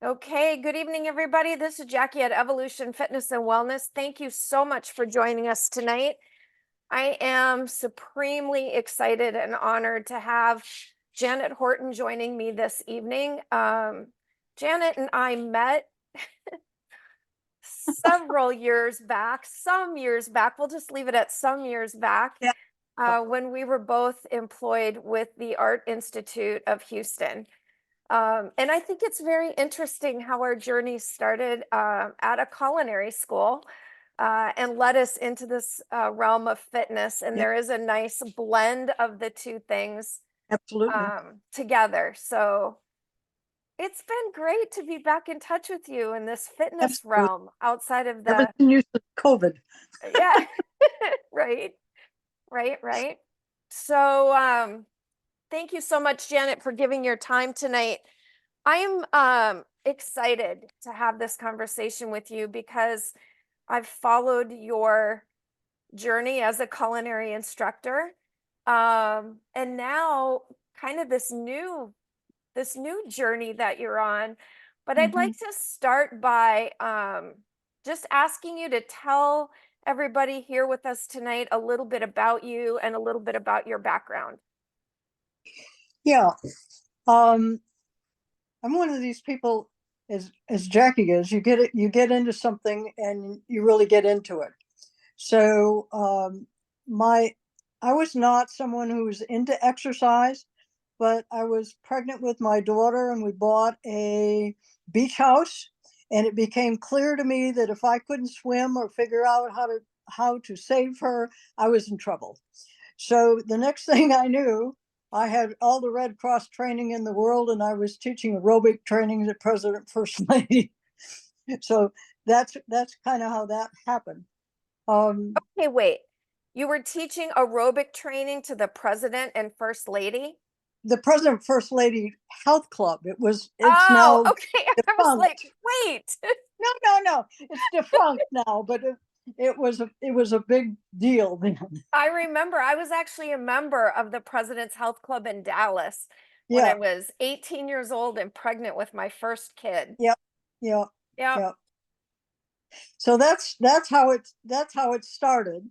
Okay, good evening, everybody. This is Jackie at Evolution Fitness and Wellness. Thank you so much for joining us tonight. I am supremely excited and honored to have Janet Horton joining me this evening. Janet and I met several years back, some years back. We'll just leave it at some years back, Yeah. when we were both employed with the Art Institute of Houston. And I think it's very interesting how our journey started at a culinary school and led us into this realm of fitness. And Yeah, there is a nice blend of the two things absolutely. together. So it's been great to be back in touch with you in this fitness Absolutely. realm outside of the, Everything you said, COVID. yeah, right, right. So thank you so much, Janet, for giving your time tonight. I am excited to have this conversation with you because I've followed your journey as a culinary instructor. And now kind of this new journey that you're on. But I'd Hmm. like to start by just asking you to tell everybody here with us tonight a little bit about you and a little bit about your background. Yeah. Um, I'm one of these people, as Jackie is, you get into something and you really get into it. So my I was not someone who was into exercise, but I was pregnant with my daughter and we bought a beach house, and it became clear to me that if I couldn't swim or figure out how to save her, I was in trouble. So the next thing I knew, I had all the Red Cross training in the world, and I was teaching aerobic training to President First Lady. So that's kind of how that happened. Um, Hey, wait. You were teaching aerobic training to the president and first lady? the President First Lady Health Club. It's Oh, now okay. I was like, defunct. wait. No. It's defunct now, but it was a big deal then. I remember I was actually a member of the President's Health Club in Dallas when I Yeah. was 18 years old and pregnant with my first kid. Yep. Yeah. Yep. Yeah. So that's how it started.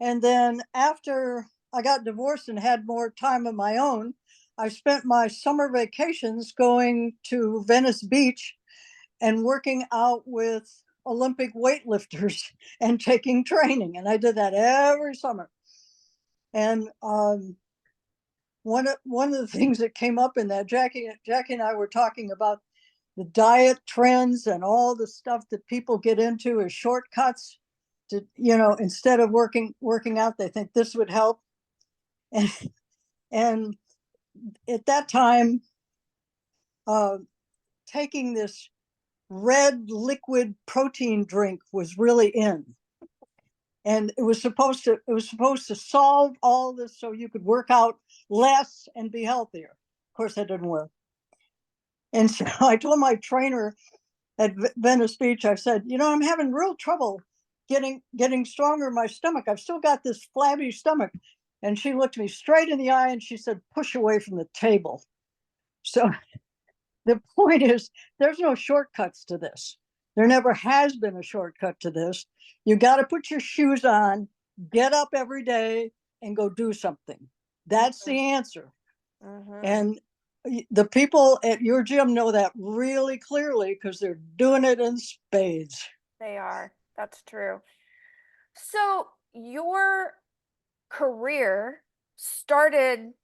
And then after I got divorced and had more time of my own, I spent my summer vacations going to Venice Beach and working out with Olympic weightlifters and taking training. And I did that every summer. And one of the things that came up in that, Jackie and I were talking about the diet trends and all the stuff that people get into as shortcuts to, instead of working out, they think this would help. And and at that time, uh, taking this red liquid protein drink was really in, and it was supposed to solve all this so you could work out less and be healthier. Of course, that didn't work. And so I told my trainer at Venice Beach, I said, I'm having real trouble getting stronger in my stomach. I've still got this flabby stomach. And she looked me straight in the eye and she said, push away from the table. So the point is, there's no shortcuts to this. There never has been a shortcut to this. You got to put your shoes on, get up every day, and go do something. That's Mhm, the answer. mhm. And the people at your gym know that really clearly because they're doing it in spades. They are. That's true. So your career started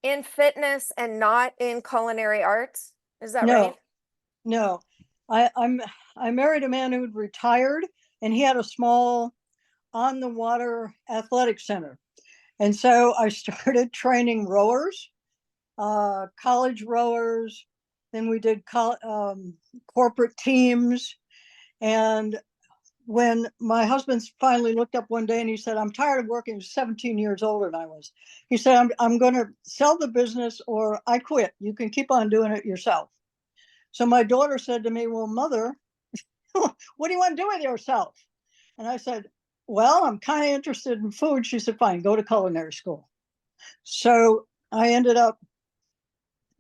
in fitness and not in culinary arts. Is that right? No, no. I married a man who'd retired, and he had a small on the water athletic center. And so I started training rowers, college rowers. Then we did corporate teams. And when my husband finally looked up one day and he said, I'm tired of working, he was 17 years older than I was. He said, I'm going to sell the business or I quit. You can keep on doing it yourself. So my daughter said to me, well, mother, what do you want to do with yourself? And I said, well, I'm kind of interested in food. She said, fine, go to culinary school. So I ended up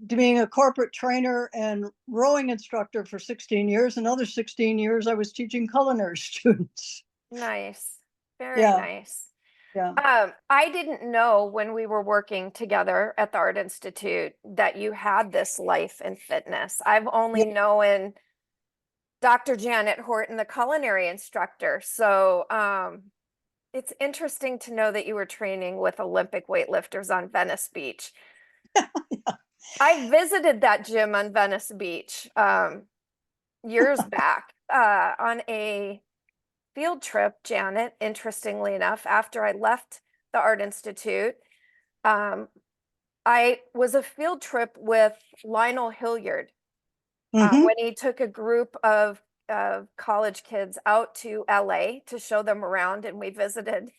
being a corporate trainer and rowing instructor for 16 years. Another 16 years, I was teaching culinary students. Nice. Very Yeah, nice. yeah, I didn't know when we were working together at the Art Institute that you had this life in fitness. I've only yeah. known Dr. Janet Horton, the culinary instructor. So it's interesting to know that you were training with Olympic weightlifters on Venice Beach. I visited that gym on Venice Beach years back on a field trip, Janet, interestingly enough, after I left the Art Institute. Um, I was a field trip with Lionel Hilliard Hmm. when he took a group of college kids out to LA to show them around, and we visited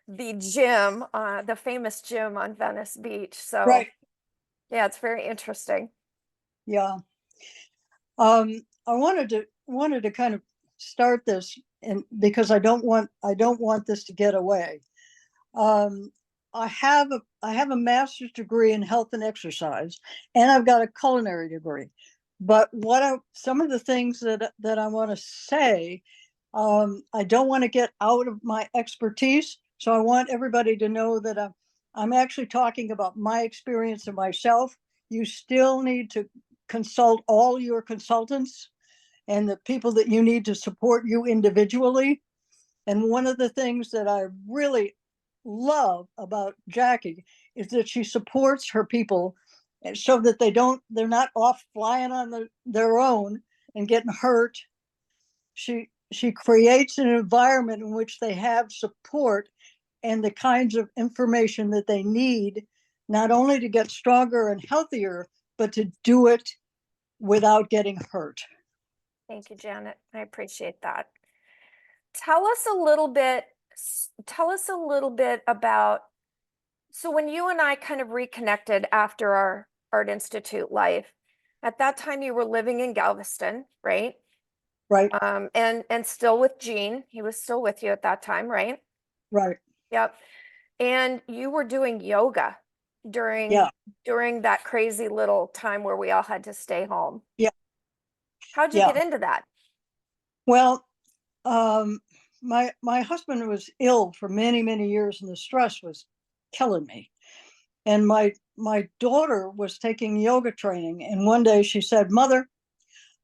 the gym, the famous gym on Venice Beach. So Right. yeah, it's very interesting. Yeah. I wanted to kind of start this, and because I don't want this to get away. Um, I have a master's degree in health and exercise, and I've got a culinary degree. But some of the things that I want to say, I don't want to get out of my expertise. So I want everybody to know that I'm actually talking about my experience and myself. You still need to consult all your consultants and the people that you need to support you individually. And one of the things that I really love about Jackie is that she supports her people so that they're not off flying on their own and getting hurt. She creates an environment in which they have support and the kinds of information that they need, not only to get stronger and healthier, but to do it without getting hurt. Thank you, Janet. I appreciate that. Tell us a little bit, tell us a little bit about, so when you and I kind of reconnected after our Art Institute life, at that time you were living in Galveston, right? Right, And still with Gene. He was still with you at that time, right? right. Yep. And you were doing yoga during Yeah, during that crazy little time where we all had to stay home. yeah, How'd you yeah. get into that? Well, um, my husband was ill for many years, and the stress was killing me. And my daughter was taking yoga training, and one day she said, "Mother,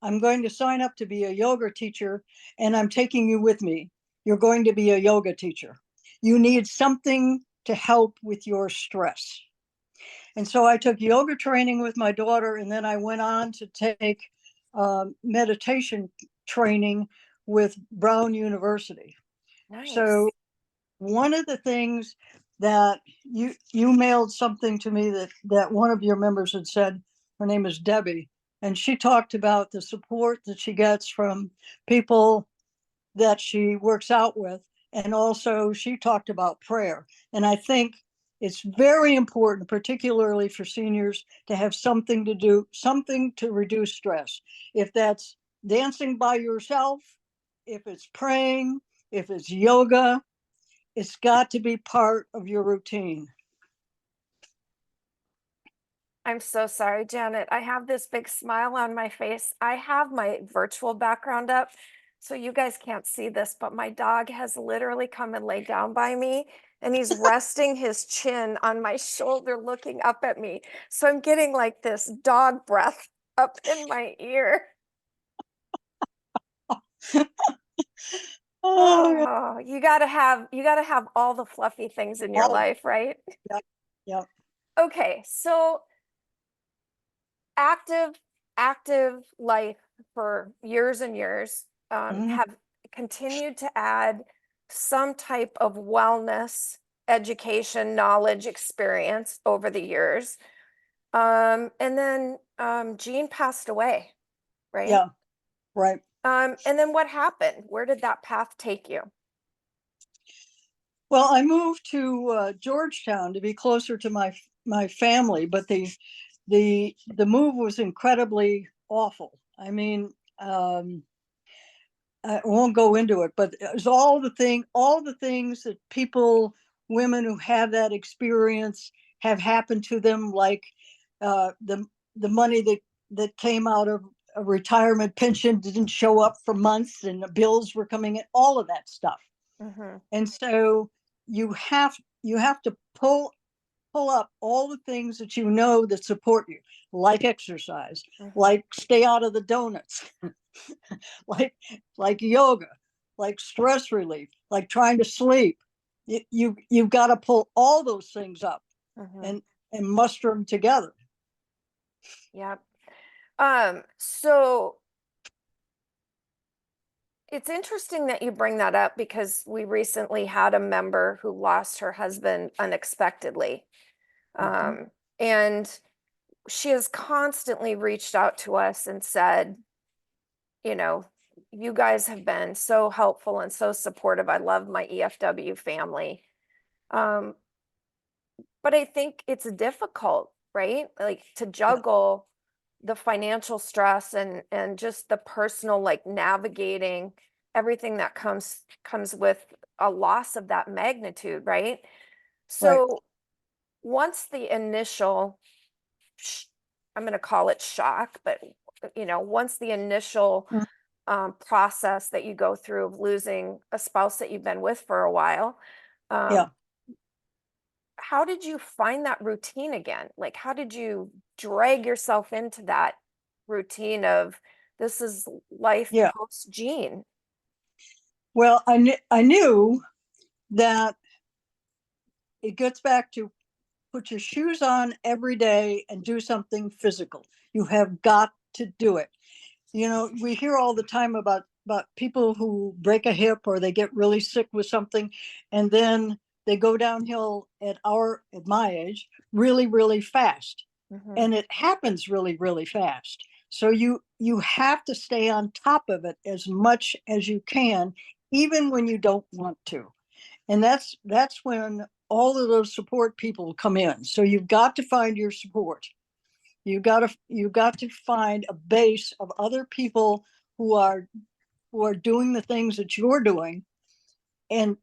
I'm going to sign up to be a yoga teacher, and I'm taking you with me. You're going to be a yoga teacher. You need something to help with your stress." And so I took yoga training with my daughter, and then I went on to take meditation training with Brown University. So Nice. one of the things that you mailed something to me that one of your members had said, her name is Debbie, and she talked about the support that she gets from people that she works out with. And also, she talked about prayer. And I think it's very important, particularly for seniors, to have something to do, something to reduce stress. If that's dancing by yourself, if it's praying, if it's yoga, it's got to be part of your routine. I'm so sorry, Janet. I have this big smile on my face. I have my virtual background up, so you guys can't see this, but my dog has literally come and laid down by me, and he's resting his chin on my shoulder, looking up at me. So I'm getting like this dog breath up in my ear. Oh, Oh, you gotta have all the fluffy things in your all, life, right? yeah, yeah. Okay, so active active life for years and years, Mhm. have continued to add some type of wellness, education, knowledge, experience over the years. And then Jean passed away, right? Yeah, right. And then what happened? Where did that path take you? Well, I moved to Georgetown to be closer to my family, but the move was incredibly awful. I mean, um, I won't go into it, but it was all the things that women who have that experience have happened to them, like the the money that came out of a retirement pension didn't show up for months, and the bills were coming in, all of that stuff. Mhm. And so you have to pull up all the things that you know that support you, like exercise, Mhm. like stay out of the donuts, like yoga, like stress relief, like trying to sleep. You've got to pull all those things up Mhm. and muster them together. Yep. So it's interesting that you bring that up because we recently had a member who lost her husband unexpectedly. Mhm. And she has constantly reached out to us and said, you know, you guys have been so helpful and so supportive. I love my EFW family. Um, but I think it's difficult, right? Like to Yeah, juggle the financial stress and just the personal like navigating everything that comes with a loss of that magnitude, right? right. So once the initial sh- I'm going to call it shock, but once the initial Mm, process that you go through of losing a spouse that you've been with for a while, um, yeah, how did you find that routine again? Like, how did you drag yourself into that routine of this is life yeah. post Gene? Well, I knew that it gets back to put your shoes on every day and do something physical. You have got to do it. We hear all the time about people who break a hip or they get really sick with something, and then they go downhill at my age really, really fast. Hmm. And it happens really, really fast. So you have to stay on top of it as much as you can, even when you don't want to. And that's when all of those support people come in. So you've got to find your support. You got to find a base of other people who are doing the things that you're doing, and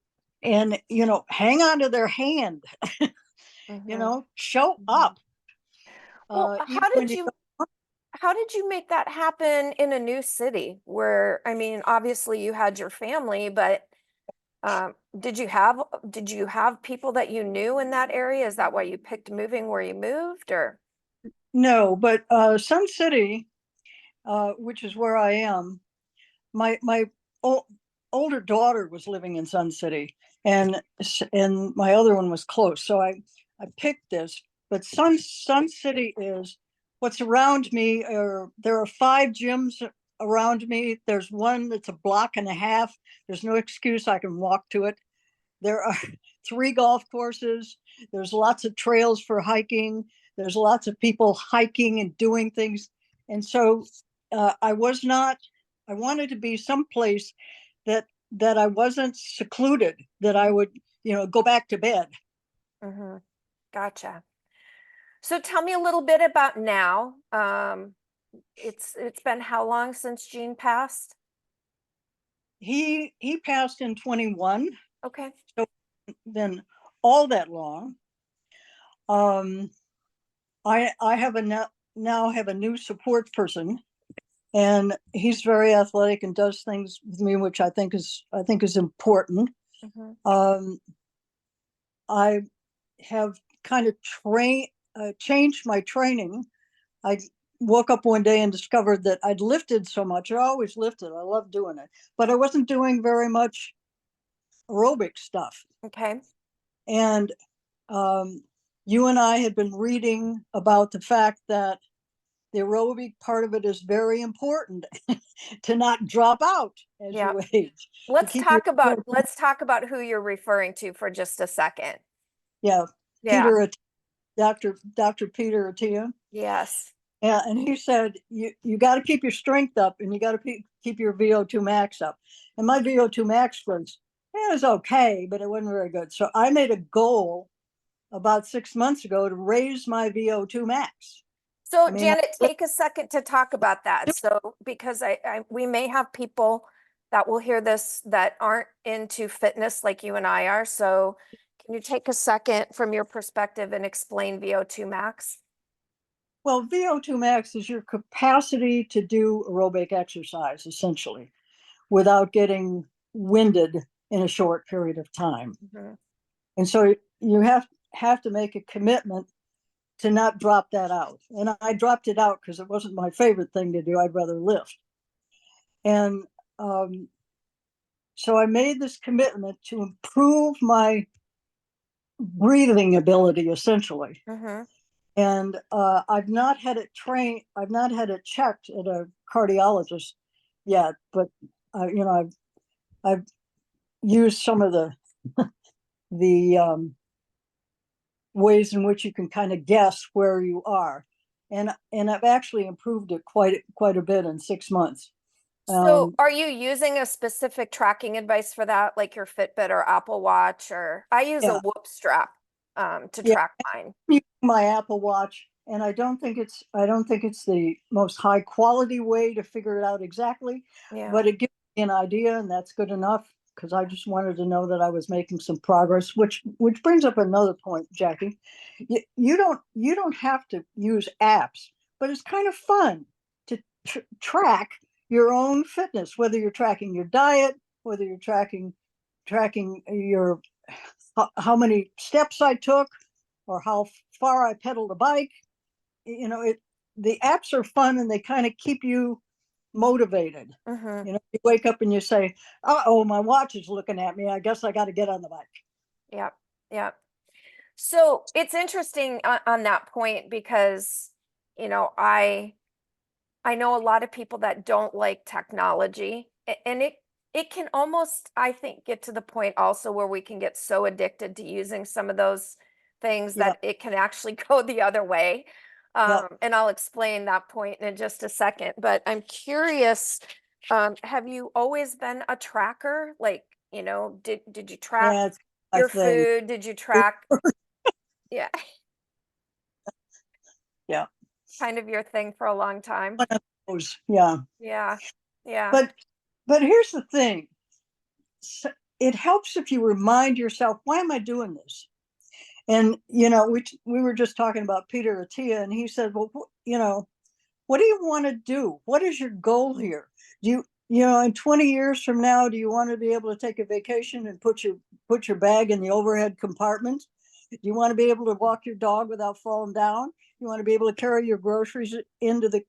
hang on to their hand. Hmm. Show Hmm. up, Well, even when you how did you make that happen in a new city where, I mean, obviously you had your family, but did you have people that you knew in that area? Is that why you picked moving where you moved, or? no. But Sun City, which is where I am, my older daughter was living in Sun City, and my other one was close. So I picked this. But Sun City is what's around me. There are 5 gyms around me. There's one that's a block and a half. There's no excuse. I can walk to it. There are 3 golf courses. There's lots of trails for hiking. There's lots of people hiking and doing things. And so I was not, I wanted to be someplace that I wasn't secluded, that I would, go back to bed. Mm-hmm. Gotcha. So tell me a little bit about now. It's been how long since Gene passed? He passed in 21, Okay. so then all that long. Um, I have now have a new support person, and he's very athletic and does things with me, which I think is important. Hmm. Um, I have kind of changed my training. I woke up one day and discovered that I'd lifted so much. I always lifted. I love doing it, but I wasn't doing very much aerobic stuff. Okay. And um, you and I had been reading about the fact that the aerobic part of it is very important to not drop out as Yeah. you age, to keep your Let's talk about who you're referring to for just a second. yeah. Yeah. Peter, Dr. Peter Attia. Yes. Yeah, and he said you got to keep your strength up, and you got to keep your VO2 max up. And my VO2 max was okay, but it wasn't very good. So I made a goal about 6 months ago to raise my VO2 max. I So mean, Janet, take a second to talk about that. So because we may have people that will hear this that aren't into fitness like you and I are. So can you take a second from your perspective and explain VO2 max? Well, VO2 max is your capacity to do aerobic exercise, essentially, without getting winded in a short period of time. Mhm. And so you have to make a commitment to not drop that out. And I dropped it out because it wasn't my favorite thing to do. I'd rather lift. And so I made this commitment to improve my breathing ability, essentially. Mhm. And I've not had it trained. I've not had it checked at a cardiologist yet, but I've used some of the ways in which you can kind of guess where you are, and I've actually improved it quite a bit in 6 months. So Um, are you using a specific tracking advice for that, like your Fitbit or Apple Watch? Or I use a yeah, Whoop strap to yeah. track mine. I'm using my Apple Watch, and I don't think it's the most high quality way to figure it out exactly, Yeah. but it gives me an idea, and that's good enough because I just wanted to know that I was making some progress. Which brings up another point, Jackie. You don't have to use apps, but it's kind of fun to track your own fitness, whether you're tracking your diet, whether you're tracking your how many steps I took or how far I pedaled a bike. The apps are fun and they kind of keep you motivated. Mhm. You wake up and you say, "Oh, my watch is looking at me. I guess I got to get on the bike." Yep. Yep. So it's interesting on that point because, you know, I know a lot of people that don't like technology, and it can almost, I think, get to the point also where we can get so addicted to using some of those things Yeah, that it can actually go the other way. yeah. And I'll explain that point in just a second. But I'm curious, have you always been a tracker? Like, did you track Yeah, it's my your thing. food? Did you track? Yeah, Yeah, kind of your thing for a long time. one of those. Yeah, Yeah. Yeah. but here's the thing. It helps if you remind yourself, why am I doing this? And we were just talking about Peter Attia, and he said, well, what do you want to do? What is your goal here? Do in 20 years from now, do you want to be able to take a vacation and put your bag in the overhead compartment? Do you want to be able to walk your dog without falling down? You want to be able to carry your groceries into the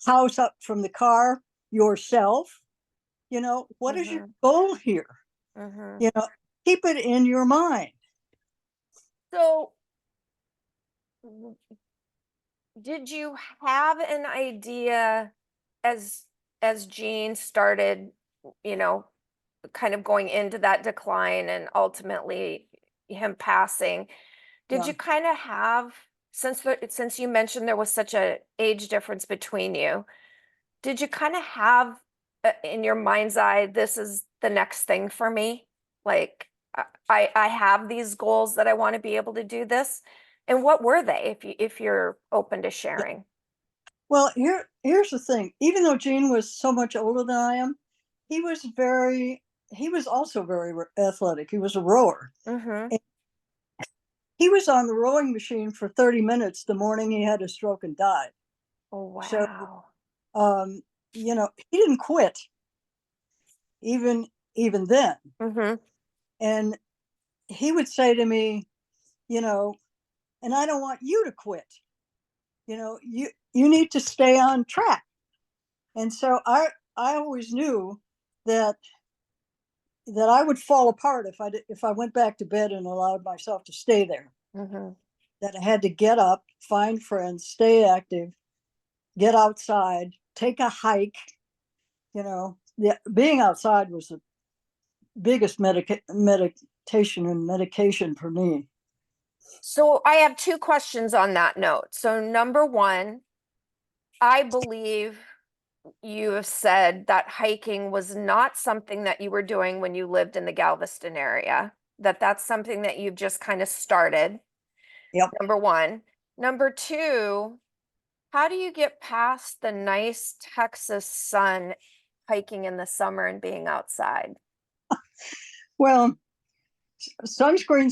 house up from the car yourself? What is your Hmm. goal here? Hmm. You know, keep it in your mind. So, did you have an idea as Gene started, you know, kind of going into that decline and ultimately him passing? Did Yeah. you kind of have, since you mentioned there was such a age difference between you, did you kind of have in your mind's eye, this is the next thing for me? Like, I have these goals that I want to be able to do this. And what were they, if you're open to sharing? Well, here's the thing. Even though Gene was so much older than I am, he was also very athletic. He was a rower. Mm-hmm. And he was on the rowing machine for 30 minutes the morning he had a stroke and died. Oh, So, wow. um, he didn't quit even then. Mm-hmm. And he would say to me, you know, and I don't want you to quit. You need to stay on track. And so I always knew that I would fall apart if I went back to bed and allowed myself to stay there. Mm-hmm. That I had to get up, find friends, stay active, get outside, take a hike. Being outside was the biggest meditation and medication for me. So I have two questions on that note. So number one, I believe you have said that hiking was not something that you were doing when you lived in the Galveston area, that that's something that you've just kind of started. Yep. Number one. Number two, how do you get past the nice Texas sun hiking in the summer and being outside? Well, sunscreen,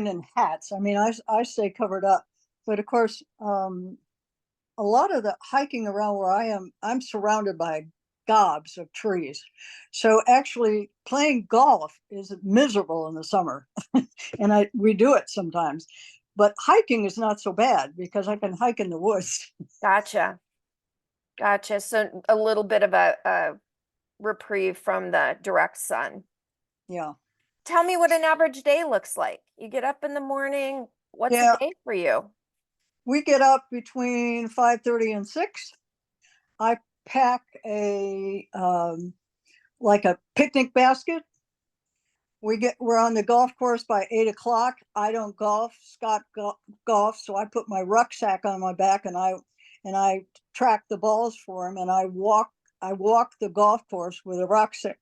and hats. I mean, I stay covered up. But of course, a lot of the hiking around where I am, I'm surrounded by gobs of trees. So actually playing golf is miserable in the summer. And we do it sometimes. But hiking is not so bad because I can hike in the woods. Gotcha. Gotcha. So a little bit of a reprieve from the direct sun. Yeah. Tell me what an average day looks like. You get up in the morning. What's a Yeah. day for you? We get up between 5:30 and 6. I pack a like a picnic basket. We're on the golf course by 8 o'clock. I don't golf. Scott golf, so I put my rucksack on my back and I track the balls for him, and I walk the golf course with a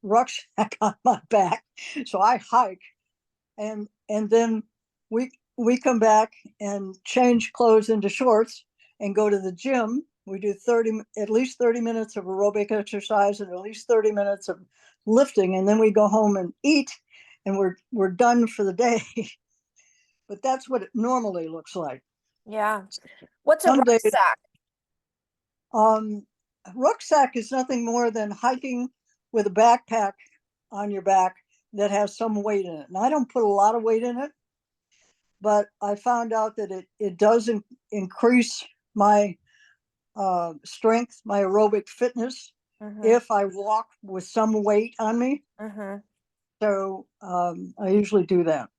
rucksack on my back. So I hike, and then we come back and change clothes into shorts and go to the gym. We do at least 30 minutes of aerobic exercise and at least 30 minutes of lifting, and then we go home and eat, and we're done for the day. But that's what it normally looks like. Yeah. What's a Some days, rucksack? um, rucksack is nothing more than hiking with a backpack on your back that has some weight in it. And I don't put a lot of weight in it, but I found out that it does increase my strength, my aerobic fitness, Mm-hmm. if I walk with some weight on me. Mm-hmm. So I usually do that.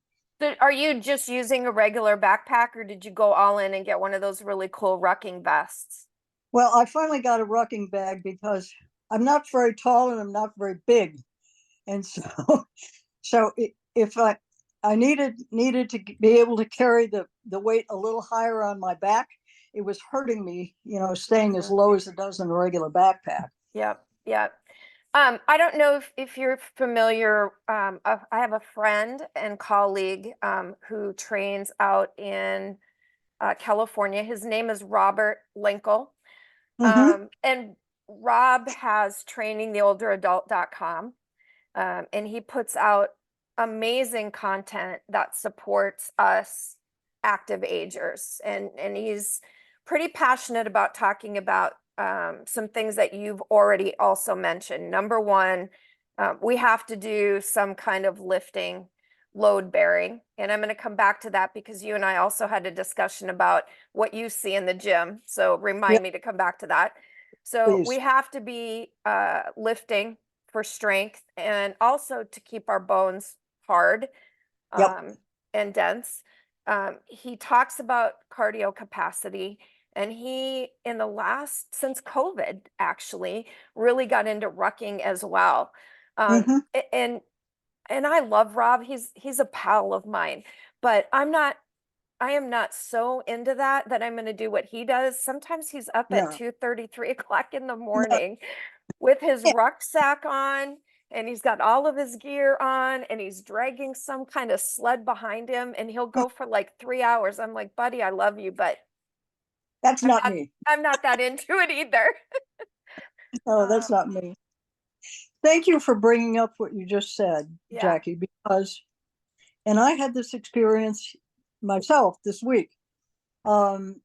So are you just using a regular backpack or did you go all in and get one of those really cool rucking vests? Well, I finally got a rucking bag because I'm not very tall and I'm not very big, and so so if I needed to be able to carry the weight a little higher on my back, it was hurting me, staying as Mm-hmm. low as it does in a regular backpack. Yep. Yep. I don't know if you're familiar. I have a friend and colleague who trains out in California. His name is Robert Linkle. Mm-hmm. And Rob has trainingtheolderadult.com, and he puts out amazing content that supports us active agers. And he's pretty passionate about talking about some things that you've already also mentioned. Number one, we have to do some kind of lifting, load bearing. And I'm going to come back to that because you and I also had a discussion about what you see in the gym. So Yeah, remind me to come back to that. So we please. have to be lifting for strength and also to keep our bones hard Yep. and dense. He talks about cardio capacity, and he, in the last, since COVID, actually, really got into rucking as well. Um, Mm-hmm. and and I love Rob. He's a pal of mine, but I am not so into that I'm going to do what he does. Sometimes he's up at Yeah. 2:30, 3 o'clock in the No, morning with his yeah. rucksack on, and he's got all of his gear on, and he's dragging some kind of sled behind him, and he'll Mm, go for like 3 hours. I'm like, buddy, I love you, but that's I'm not not me. I'm not that into it either. No, that's Um, not me. Thank you for bringing up what you just said, yeah. Jackie, because, and I had this experience myself this week. Um,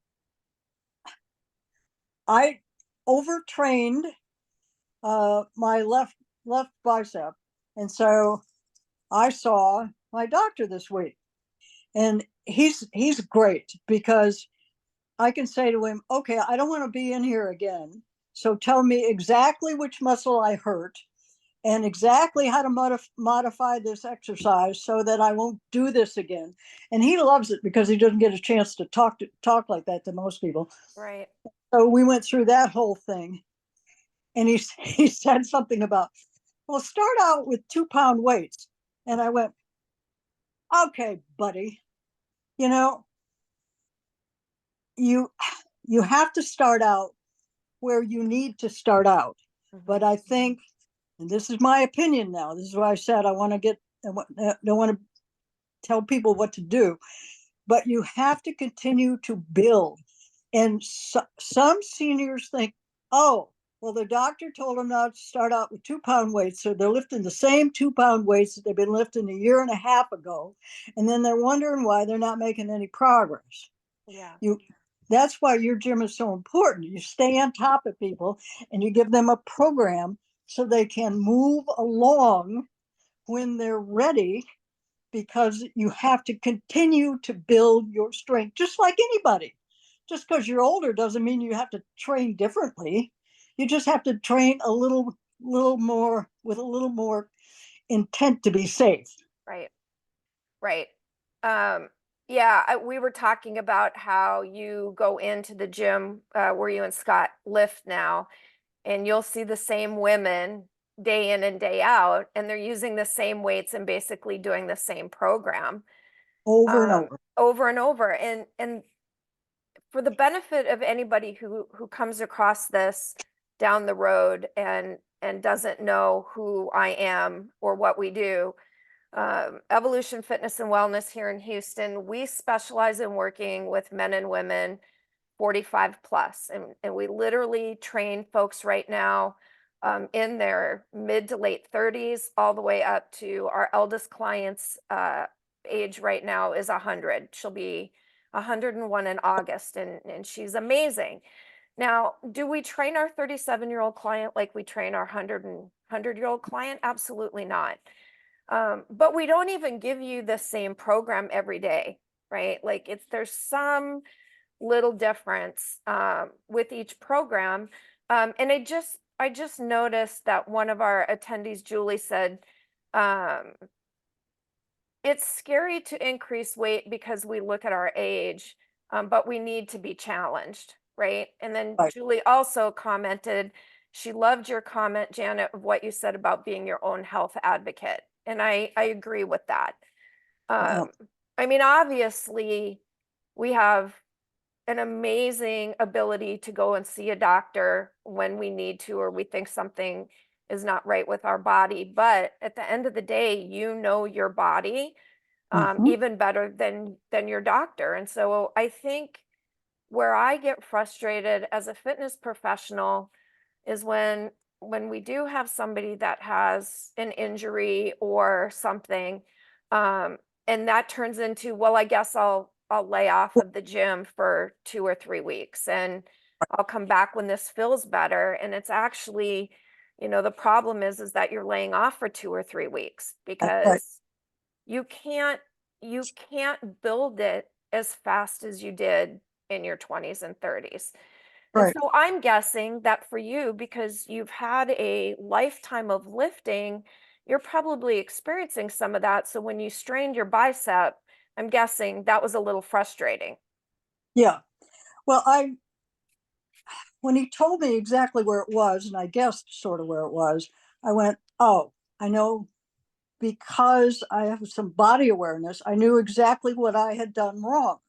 I overtrained my left bicep, and so I saw my doctor this week, and he's great because I can say to him, "Okay, I don't want to be in here again. So tell me exactly which muscle I hurt and exactly how to modify this exercise so that I won't do this again." And he loves it because he doesn't get a chance to talk like that to most people. Right. So we went through that whole thing, and he said something about, "Well, start out with 2 pound weights," and I went, "Okay, buddy, you know, you you have to start out where you need to start out." Mhm. But I think, and this is my opinion now, this is why I said I want to don't want to tell people what to do, but you have to continue to build. And some seniors think, oh, well, the doctor told them not to start out with 2 pound weights. So they're lifting the same 2 pound weights that they've been lifting a year and a half ago. And then they're wondering why they're not making any progress. Yeah. You, that's why your gym is so important. You stay on top of people and you give them a program so they can move along when they're ready, because you have to continue to build your strength just like anybody. Just because you're older doesn't mean you have to train differently. You just have to train a little more, with a little more intent to be safe. Right. Right. Um, yeah, we were talking about how you go into the gym where you and Scott lift now, and you'll see the same women day in and day out, and they're using the same weights and basically doing the same program Over and over. over and over. And for the benefit of anybody who comes across this down the road and doesn't know who I am or what we do, Evolution Fitness and Wellness here in Houston, we specialize in working with men and women 45 plus, and we literally train folks right now in their mid to late 30s, all the way up to our eldest client's age right now is 100. She'll be 101 in August, and she's amazing. Now, do we train our 37-year-old client like we train our 100-year-old client? Absolutely not. But we don't even give you the same program every day, right? Like there's some little difference with each program. And I just noticed that one of our attendees, Julie, said, um, it's scary to increase weight because we look at our age, but we need to be challenged, right? And then Right. Julie also commented, she loved your comment, Janet, of what you said about being your own health advocate. And I agree with that. Yeah. Um, I mean, obviously, we have an amazing ability to go and see a doctor when we need to, or we think something is not right with our body. But at the end of the day, you know your body Mhm. even better than your doctor. And so I think where I get frustrated as a fitness professional is when we do have somebody that has an injury or something, um, and that turns into, well, I guess I'll lay off of the gym for 2 or 3 weeks, and I'll come back when this feels better. And it's actually, the problem is that you're laying off for 2 or 3 weeks That's right. because you can't you can't build it as fast as you did in your 20s and 30s. And Right. so I'm guessing that for you, because you've had a lifetime of lifting, you're probably experiencing some of that. So when you strained your bicep, I'm guessing that was a little frustrating. Yeah. Well, when he told me exactly where it was, and I guessed sort of where it was, I went, oh, I know, because I have some body awareness. I knew exactly what I had done wrong.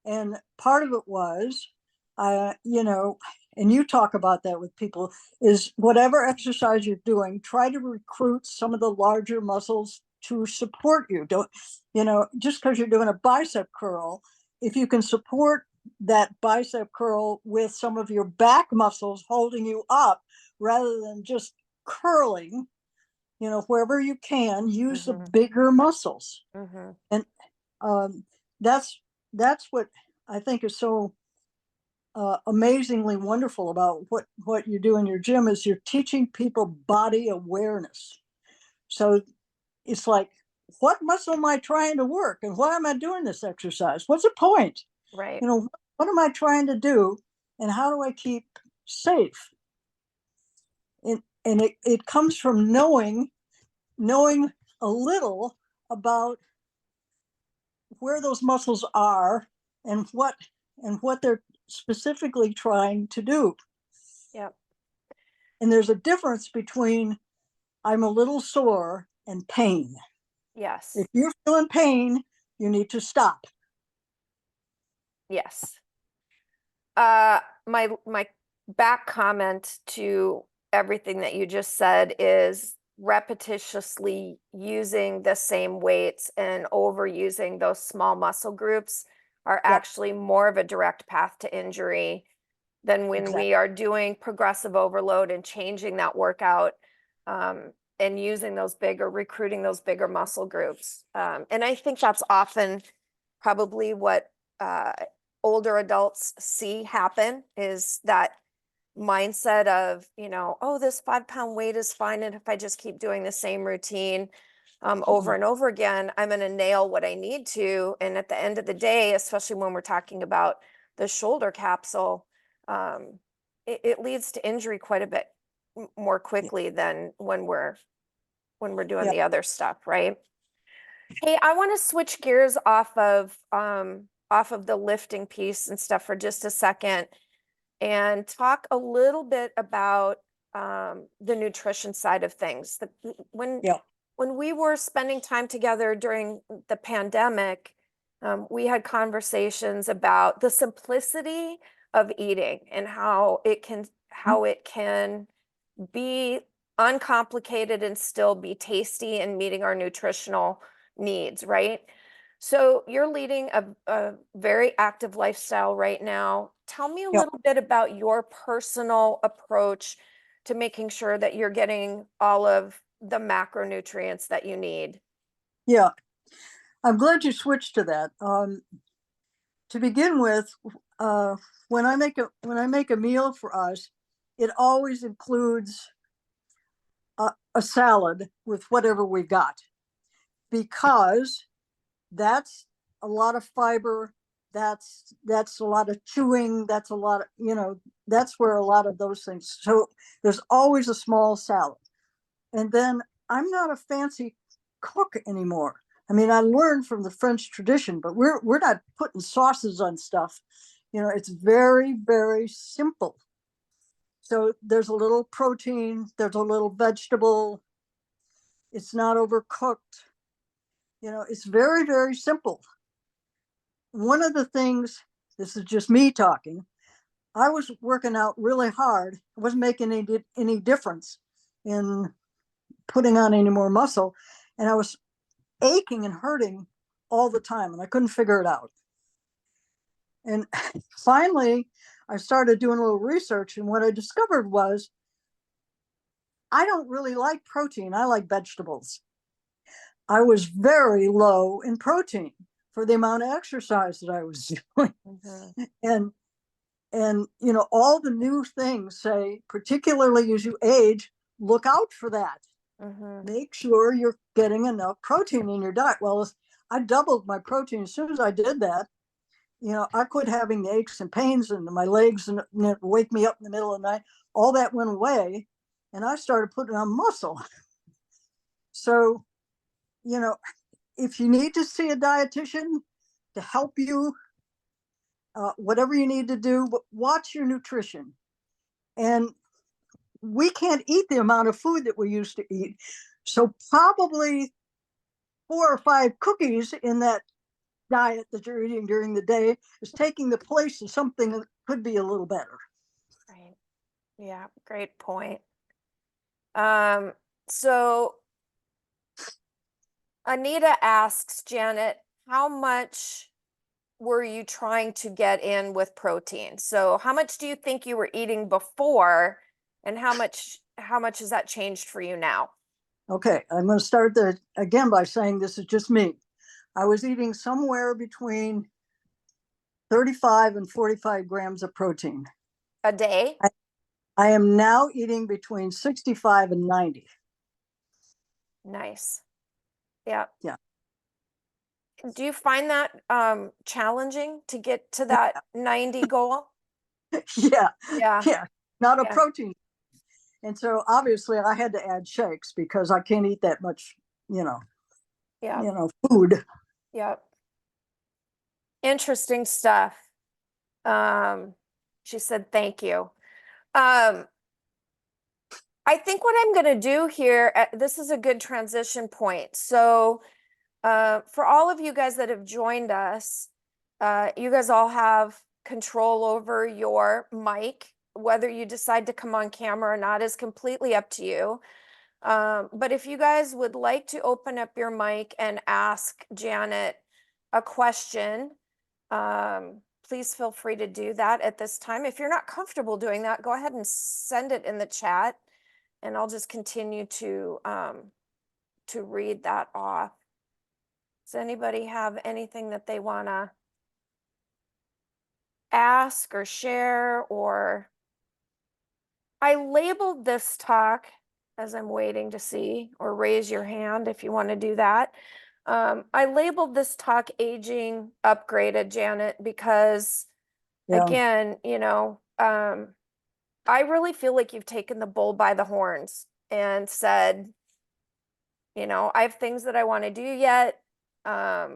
And part of it was, and you talk about that with people, is whatever exercise you're doing, try to recruit some of the larger muscles to support you. Don't, just because you're doing a bicep curl, if you can support that bicep curl with some of your back muscles holding you up rather than just curling, wherever you can, use the Hmm. bigger muscles. Hmm. And um, that's that's what I think is so amazingly wonderful about what you do in your gym, is you're teaching people body awareness. So it's like, what muscle am I trying to work, and why am I doing this exercise? What's the point? Right. What am I trying to do, and how do I keep safe? And it comes from knowing a little about where those muscles are, and what they're specifically trying to do. Yep. And there's a difference between I'm a little sore and pain. If Yes. you're feeling pain, you need to stop. Yes. My back comment to everything that you just said is repetitiously using the same weights and overusing those small muscle groups are Yep, actually more of a direct path to injury than when exactly. we are doing progressive overload and changing that workout, and using those bigger, recruiting those bigger muscle groups. And I think that's often probably what uh, older adults see happen is that mindset of, oh, this 5 pound weight is fine. And if I just keep doing the same routine over and over again, I'm going to nail what I need to. And at the end of the day, especially when we're talking about the shoulder capsule, it leads to injury quite a bit more Yeah. quickly than when we're doing Yeah. the other stuff, right? Hey, I want to switch gears off of the lifting piece and stuff for just a second and talk a little bit about the nutrition side of things. When Yeah. when we were spending time together during the pandemic, we had conversations about the simplicity of eating and how it can be uncomplicated and still be tasty and meeting our nutritional needs, right? So you're leading a very active lifestyle right now. Tell me a Yeah. little bit about your personal approach to making sure that you're getting all of the macronutrients that you need. Yeah. I'm glad you switched to that. To begin with, uh, when I make a meal for us, it always includes a salad with whatever we got, because that's a lot of fiber. That's a lot of chewing. That's a lot of, that's where a lot of those things. So there's always a small salad. And then I'm not a fancy cook anymore. I mean, I learned from the French tradition, but we're not putting sauces on stuff. It's very, very simple. So there's a little protein, there's a little vegetable. It's not overcooked. It's very, very simple. One of the things, this is just me talking, I was working out really hard. It wasn't making any difference in putting on any more muscle. And I was aching and hurting all the time, and I couldn't figure it out. And finally, I started doing a little research, and what I discovered was I don't really like protein. I like vegetables. I was very low in protein for the amount of exercise that I was doing. Mhm, And all the new things say, particularly as you age, look out for that. mhm, Make sure you're getting enough protein in your diet. Well, I doubled my protein as soon as I did that. I quit having the aches and pains in my legs, and it wake me up in the middle of the night. All that went away, and I started putting on muscle. So, you know, if you need to see a dietitian to help you, whatever you need to do, but watch your nutrition. And we can't eat the amount of food that we used to eat. So probably 4 or 5 cookies in that diet that you're eating during the day is taking the place of something that could be a little better. right. Yeah, great point. Um, so Anita asks Janet, how much were you trying to get in with protein? So how much do you think you were eating before, and how much has that changed for you now? Okay, I'm going to start again by saying this is just me. I was eating somewhere between 35 and 45 grams of protein. A day? I, I am now eating between 65 and 90. Nice. Yeah. Yeah. Do you find that challenging to get to that 90 goal? Yeah. Yeah. Yeah. Not a Yeah. protein. And so obviously I had to add shakes because I can't eat that much, you know, Yeah. food. Yeah. Interesting stuff. Um, she said thank you. Um, I think what I'm going to do here, this is a good transition point. So, for all of you guys that have joined us, you guys all have control over your mic. Whether you decide to come on camera or not is completely up to you. But if you guys would like to open up your mic and ask Janet a question, please feel free to do that at this time. If you're not comfortable doing that, go ahead and send it in the chat, and I'll just continue to read that off. Does anybody have anything that they want to ask or share, or I labeled this talk, as I'm waiting to see, or raise your hand if you want to do that. I labeled this talk Aging Upgraded, Janet, because Yeah. again, I really feel like you've taken the bull by the horns and said, I have things that I want to do yet. I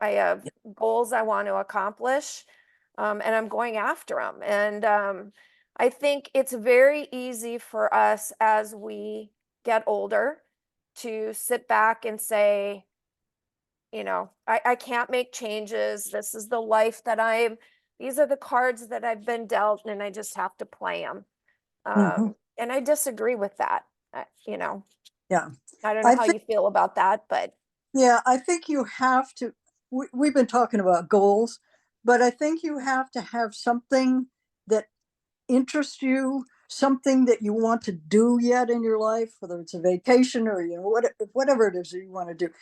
have goals I want to accomplish, and I'm going after them. And I think it's very easy for us as we get older to sit back and say, I can't make changes. This is the life that these are the cards that I've been dealt, and I just have to play them. Mhm. And I disagree with that. Uh, you know, Yeah. I don't know I how think, you feel about that, but yeah, I think you have to, we've been talking about goals, but I think you have to have something that interests you, something that you want to do yet in your life, whether it's a vacation or, whatever it is that you want to do.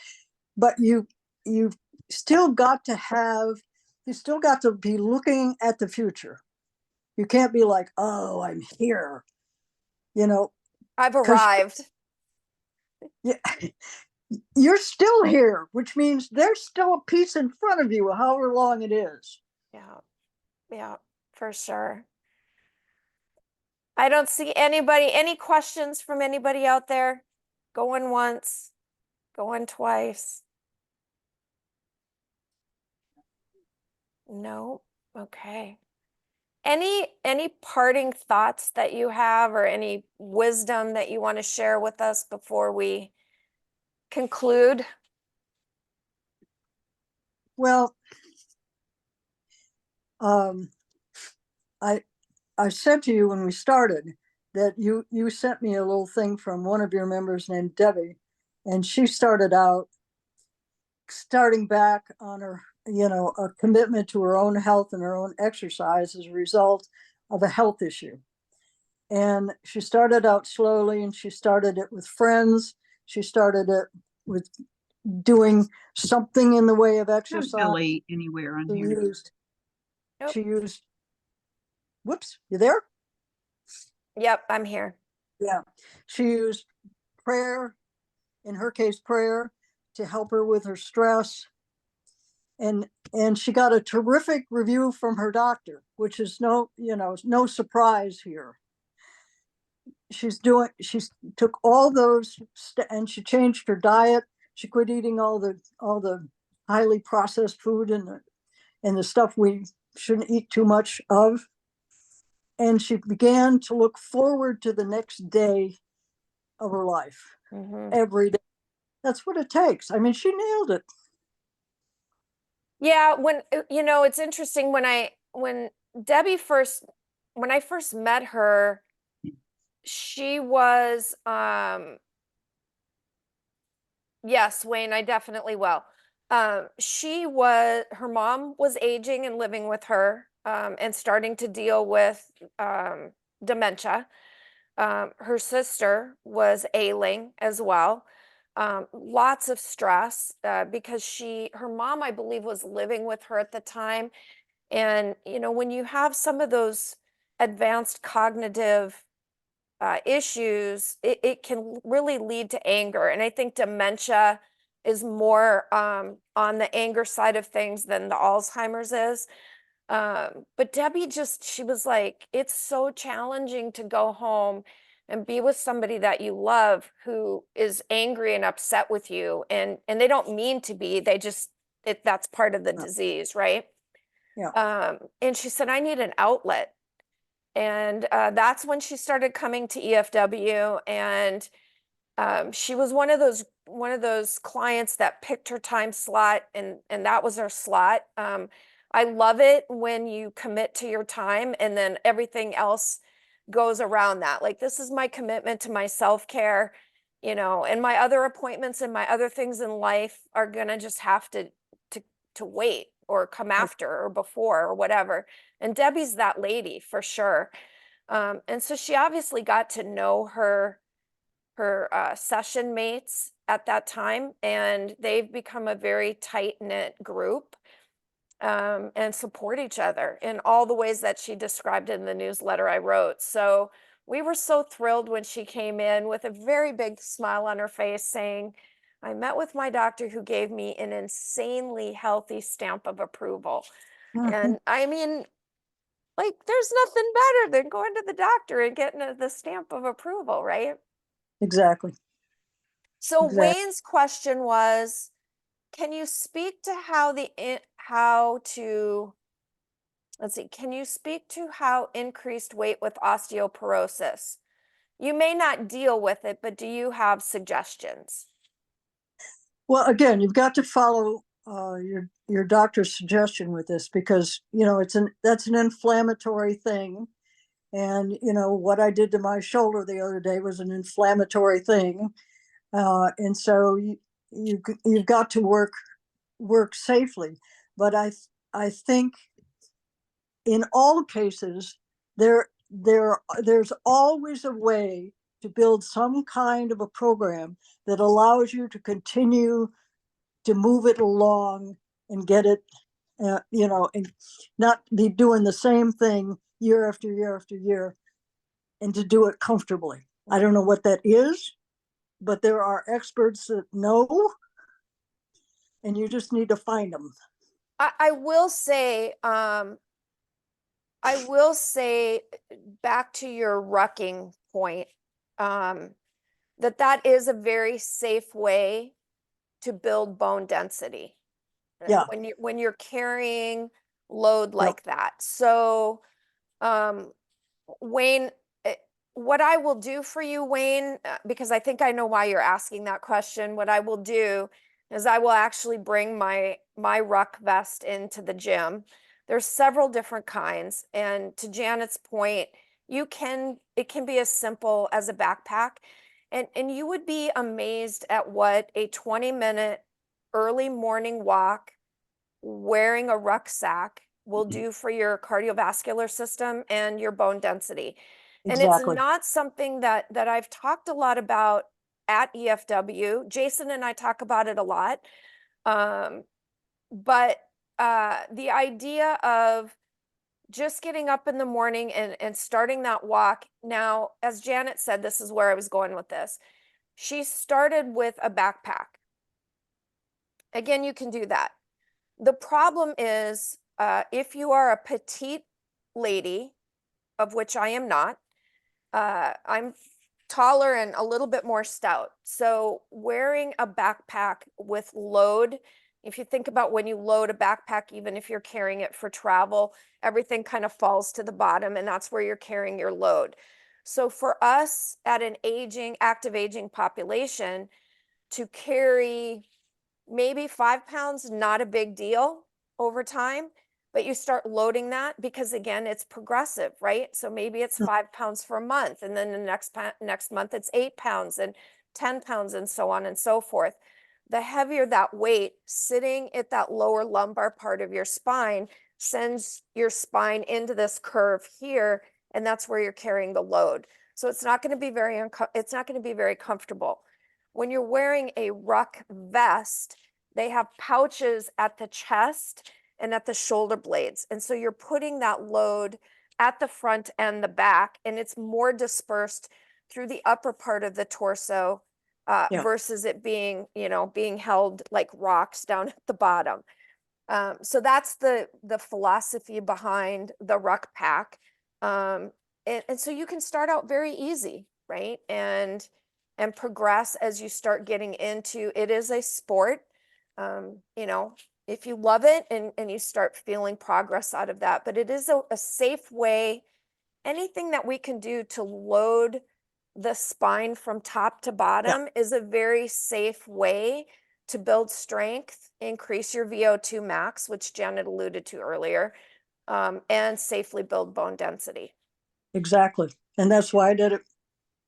But you've still got to have, you still got to be looking at the future. You can't be like, oh, I'm here, you know, I've because arrived. yeah, you're still here, which means there's still a piece in front of you, however long it is. Yeah, yeah, for sure. I don't see anybody, any questions from anybody out there? Going once, going twice. No. Okay. Any parting thoughts that you have, or any wisdom that you want to share with us before we conclude? Well, um, I I said to you when we started that you sent me a little thing from one of your members named Debbie, and she started out starting back on her, a commitment to her own health and her own exercise as a result of a health issue. And she started out slowly, and she started it with friends. She started it with doing something in the way of No exercise. delay anywhere on She here. used, Nope. she used, whoops, you there? Yep, I'm here. Yeah. She used prayer, in her case, prayer, to help her with her stress. And she got a terrific review from her doctor, which is no surprise here. She's took all those and she changed her diet. She quit eating all the highly processed food and the stuff we shouldn't eat too much of. And she began to look forward to the next day of her life Hmm. every day. That's what it takes. I mean, she nailed it. Yeah, it's interesting when Debbie first when I first met her, she was yes, Wayne, I definitely will. Her mom was aging and living with her, and starting to deal with dementia. Her sister was ailing as well. Lots of stress, because her mom, I believe, was living with her at the time. And, when you have some of those advanced cognitive issues, it can really lead to anger. And I think dementia is more on the anger side of things than the Alzheimer's is. But Debbie she was like, it's so challenging to go home and be with somebody that you love who is angry and upset with you. And they don't mean to be, that's part of the Yeah. disease, right? Yeah. And she said, I need an outlet. And that's when she started coming to EFW. And she was one of those clients that picked her time slot, and that was her slot. I love it when you commit to your time and then everything else goes around that. Like, this is my commitment to my self-care, and my other appointments and my other things in life are gonna just have to to wait or come after or before or whatever. And Debbie's that lady for sure. And so she obviously got to know her session mates at that time, and they've become a very tight knit group. and support each other in all the ways that she described in the newsletter I wrote. So we were so thrilled when she came in with a very big smile on her face saying, I met with my doctor who gave me an insanely healthy stamp of approval. Mhm. And I mean, like, there's nothing better than going to the doctor and getting the stamp of approval, right? Exactly. So Exactly. Wayne's question was, can you speak to how to let's see, can you speak to how increased weight with osteoporosis? You may not deal with it, but do you have suggestions? Well, again, you've got to follow your doctor's suggestion with this, because that's an inflammatory thing, and what I did to my shoulder the other day was an inflammatory thing, and so you've got to work safely. But I think in all cases there's always a way to build some kind of a program that allows you to continue to move it along and get it, and not be doing the same thing year after year after year, and to do it comfortably. I don't know what that is, but there are experts that know, and you just need to find them. I will say, I will say back to your rucking point, um, that is a very safe way to build bone density Yeah. when you're carrying load Yep. like that. So, um, Wayne, what I will do for you, Wayne, because I think I know why you're asking that question. What I will do is I will actually bring my ruck vest into the gym. There's several different kinds, and to Janet's point, it can be as simple as a backpack, and you would be amazed at what a 20-minute early morning walk wearing a rucksack will do for your cardiovascular system and your bone density. And it's Exactly. not something that I've talked a lot about at EFW. Jason and I talk about it a lot. Um, but the idea of just getting up in the morning and starting that walk. Now, as Janet said, this is where I was going with this. She started with a backpack. Again, you can do that. The problem is, if you are a petite lady, of which I am not, I'm taller and a little bit more stout. So wearing a backpack with load, if you think about when you load a backpack, even if you're carrying it for travel, everything kind of falls to the bottom, and that's where you're carrying your load. So for us at an active aging population, to carry maybe 5 pounds, not a big deal over time, but you start loading that because again, it's progressive, right? So maybe it's 5 pounds for a month, and then the next month it's 8 pounds and 10 pounds and so on and so forth. The heavier that weight sitting at that lower lumbar part of your spine sends your spine into this curve here, and that's where you're carrying the load. So it's not going to be it's not going to be very comfortable. When you're wearing a ruck vest, they have pouches at the chest and at the shoulder blades. And so you're putting that load at the front and the back, and it's more dispersed through the upper part of the torso, Yeah. versus it being, being held like rocks down at the bottom. So that's the philosophy behind the ruck pack. And so you can start out very easy, right? And progress as you start getting into it is a sport. You know, if you love it and you start feeling progress out of that, but it is a safe way. Anything that we can do to load the spine from top to Yeah. bottom is a very safe way to build strength, increase your VO2 max, which Janet alluded to earlier, and safely build bone density. Exactly. And that's why I did it.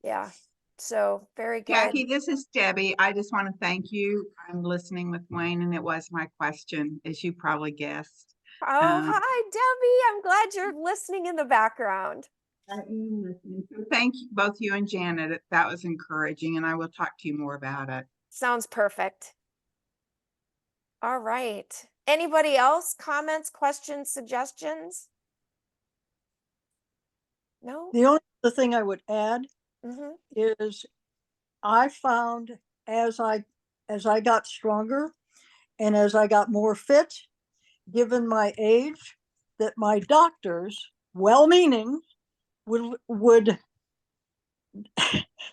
Yeah. So very Jackie, good. this is Debbie. I just want to thank you. I'm listening with Wayne, and it was my question, as you probably guessed. Oh, Um, hi, Debbie. I'm glad you're listening in the background. I am listening. So thank you, both you and Janet. That was encouraging, and I will talk to you more about it. Sounds perfect. All right. Anybody else? Comments, questions, suggestions? No? The only other thing I would add Mm-hmm. is I found as I got stronger and as I got more fit, given my age, that my doctors, well-meaning, would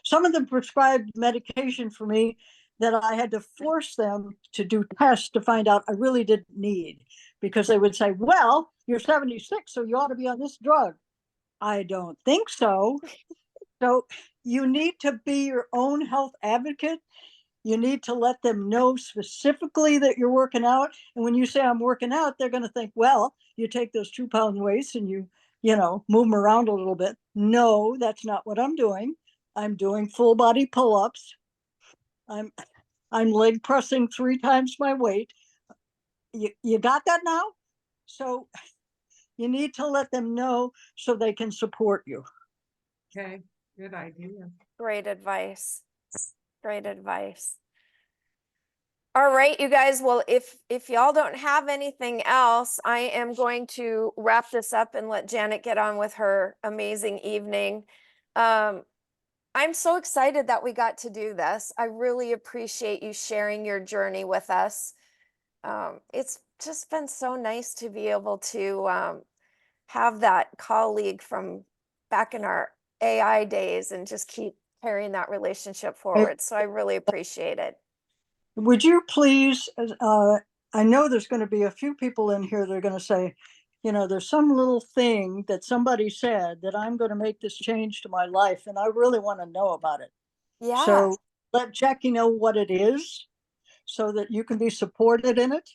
some of them prescribed medication for me that I had to force them to do tests to find out I really didn't need, because they would say, well, you're 76, so you ought to be on this drug. I don't think so. So you need to be your own health advocate. You need to let them know specifically that you're working out. And when you say I'm working out, they're going to think, well, you take those 2-pound weights and you know, move them around a little bit. No, that's not what I'm doing. I'm doing full body pull-ups. I'm leg pressing 3 times my weight. You got that now? So you need to let them know so they can support you. Okay, good idea. Great advice. Great advice. All right, you guys. Well, if y'all don't have anything else, I am going to wrap this up and let Janet get on with her amazing evening. I'm so excited that we got to do this. I really appreciate you sharing your journey with us. It's just been so nice to be able to have that colleague from back in our AI days and just keep carrying that relationship forward. So I really appreciate it. Would you please, I know there's going to be a few people in here that are going to say, you know, there's some little thing that somebody said that I'm going to make this change to my life, and I really want to know about it. Yeah. So let Jackie know what it is so that you can be supported in it.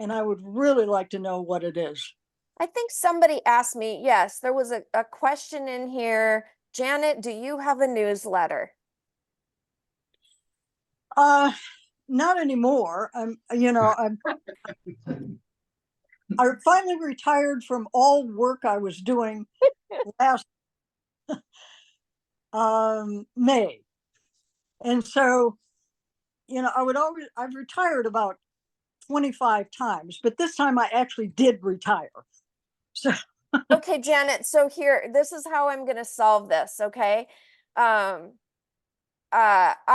And I would really like to know what it is. I think somebody asked me, yes, there was a question in here. Janet, do you have a newsletter? Not anymore. I finally retired from all work I was doing last May. And so, you know, I've retired about 25 times, but this time I actually did retire. So, Okay, Janet, so here, this is how I'm going to solve this, okay? I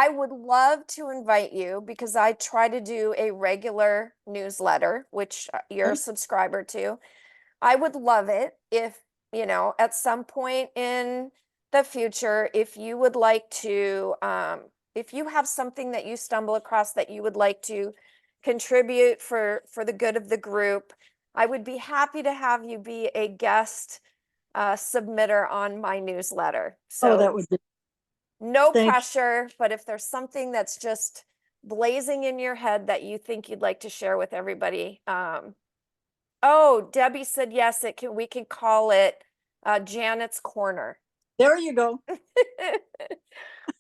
would love to invite you because I try to do a regular newsletter, which you're a subscriber to. I would love it if, you know, at some point in the future, if you would like to, if you have something that you stumble across that you would like to contribute for the good of the group, I would be happy to have you be a guest submitter on my newsletter. oh, that So would be, no thank pressure, but if there's something that's just blazing in your head that you think you'd like to share with everybody, oh, Debbie said yes, we can call it Janet's Corner. there you go.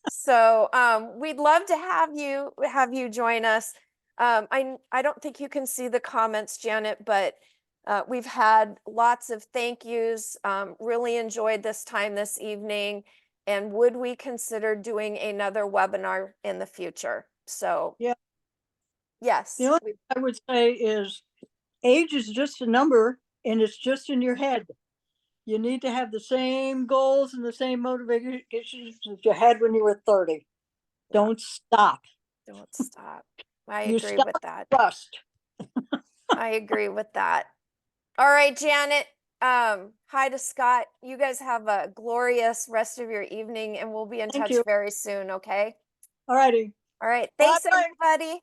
So we'd love to have you join us. I don't think you can see the comments, Janet, but we've had lots of thank yous. Really enjoyed this time this evening. And would we consider doing another webinar in the future? So Yeah. yes. The only thing I would say is age is just a number and it's just in your head. You need to have the same goals and the same motivations that you had when you were 30. Don't stop. Don't stop. I You agree stop, with that. trust. I agree with that. All right, Janet. Hi to Scott. You guys have a glorious rest of your evening and we'll be in Thank touch you. very soon, okay? All righty. All right. Bye Thanks, bye. everybody.